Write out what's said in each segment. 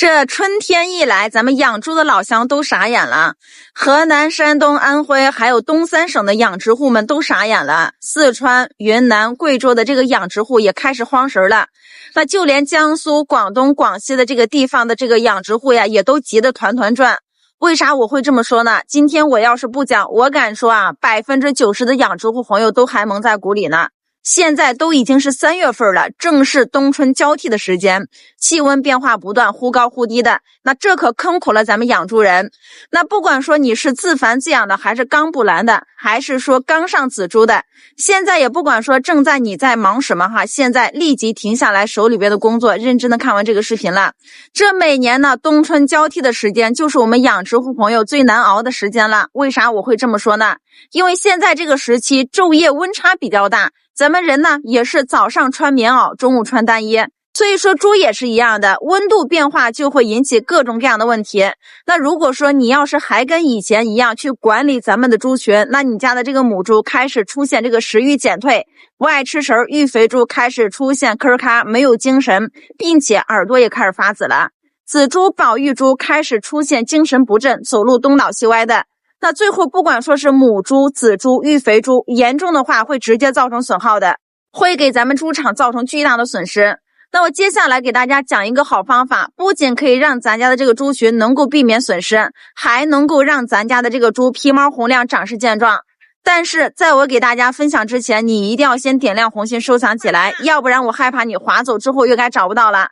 这春天一来，咱们养猪的老乡都傻眼了。河南、山东、安徽还有东三省的养殖户们都傻眼了。四川、云南、贵州的这个养殖户也开始慌神了。那就连江苏、广东、广西的这个地方的这个养殖户呀，也都急得团团转。为啥我会这么说呢？今天我要是不讲，我敢说啊，90%的养殖户朋友都还蒙在鼓里呢。现在都已经是3月份了，正是冬春交替的时间，气温变化不断，忽高忽低的，那这可坑苦了咱们养猪人。那不管说你是自繁自养的，还是刚补栏的，还是说刚上仔猪的，现在也不管说你在忙什么哈，现在立即停下来手里边的工作，认真的看完这个视频了。这每年呢冬春交替的时间，就是我们养殖户朋友最难熬的时间了。为啥我会这么说呢？因为现在这个时期昼夜温差比较大，咱们人呢也是早上穿棉袄，中午穿单衣，所以说猪也是一样的，温度变化就会引起各种各样的问题。那如果说你要是还跟以前一样去管理咱们的猪群，那你家的这个母猪开始出现这个食欲减退，不爱吃食，育肥猪开始出现吭咔没有精神，并且耳朵也开始发紫了。仔猪、保育猪开始出现精神不振，走路东倒西歪的。那最后不管说是母猪、仔猪、育肥猪，严重的话会直接造成损耗的，会给咱们猪场造成巨大的损失。那我接下来给大家讲一个好方法，不仅可以让咱家的这个猪群能够避免损失，还能够让咱家的这个猪皮毛洪亮，长势健壮。但是在我给大家分享之前，你一定要先点亮红心收藏起来，要不然我害怕你划走之后又该找不到了。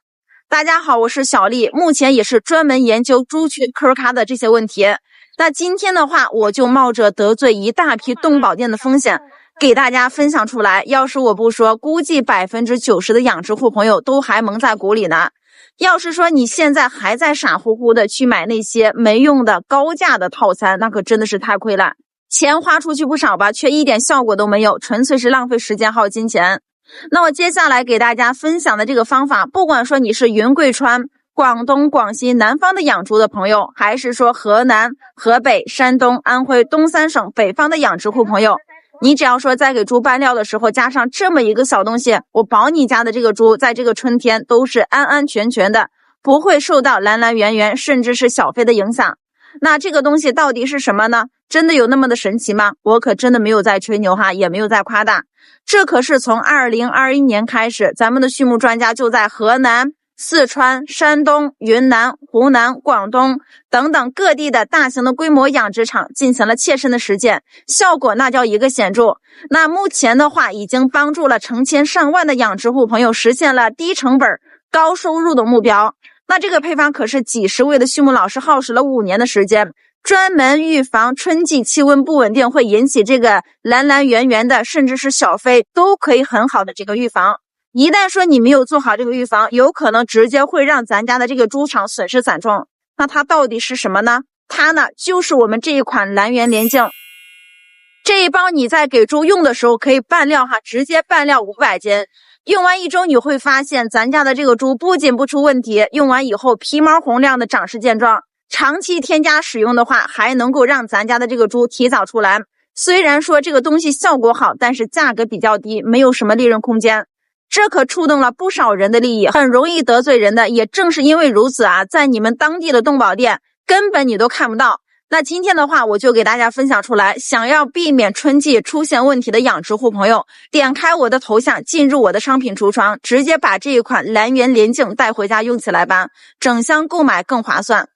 大家好，我是小丽，目前也是专门研究猪群吭咔的这些问题。那今天的话，我就冒着得罪一大批动保店的风险，给大家分享出来。要是我不说，估计90%的养殖户朋友都还蒙在鼓里呢。要是说你现在还在傻乎乎的去买那些没用的高价的套餐，那可真的是太亏了。钱花出去不少吧，却一点效果都没有，纯粹是浪费时间还有金钱。那我接下来给大家分享的这个方法，不管说你是云贵川、广东、广西南方的养猪的朋友，还是说河南、河北、山东、安徽东三省北方的养殖户朋友，你只要说在给猪拌料的时候加上这么一个小东西，我保你家的这个猪在这个春天都是安安全全的，不会受到蓝蓝圆圆甚至是小飞的影响。那这个东西到底是什么呢？真的有那么的神奇吗？我可真的没有在吹牛哈，也没有在夸大。这可是从2021年开始，咱们的畜牧专家就在河南、四川、山东、云南、湖南、广东等等各地的大型的规模养殖场进行了切身的实践，效果那叫一个显著。那目前的话，已经帮助了成千上万的养殖户朋友实现了低成本、高收入的目标。那这个配方可是几十位的畜牧老师耗时了5年的时间，专门预防春季气温不稳定会引起这个蓝蓝圆圆的甚至是小飞，都可以很好的这个预防。一旦说你没有做好这个预防，有可能直接会让咱家的这个猪场损失惨重。那它到底是什么呢？它呢就是我们这一款蓝源连净。这一包你在给猪用的时候可以拌料哈，直接拌料500斤。用完1周你会发现咱家的这个猪不仅不出问题，用完以后皮毛洪亮的，长势健壮。长期添加使用的话，还能够让咱家的这个猪提早出栏。虽然说这个东西效果好，但是价格比较低，没有什么利润空间。这可触动了不少人的利益，很容易得罪人的。也正是因为如此啊，在你们当地的动保店根本你都看不到。那今天的话，我就给大家分享出来，想要避免春季出现问题的养殖户朋友，点开我的头像，进入我的商品橱窗，直接把这一款蓝源连净带回家用起来吧，整箱购买更划算。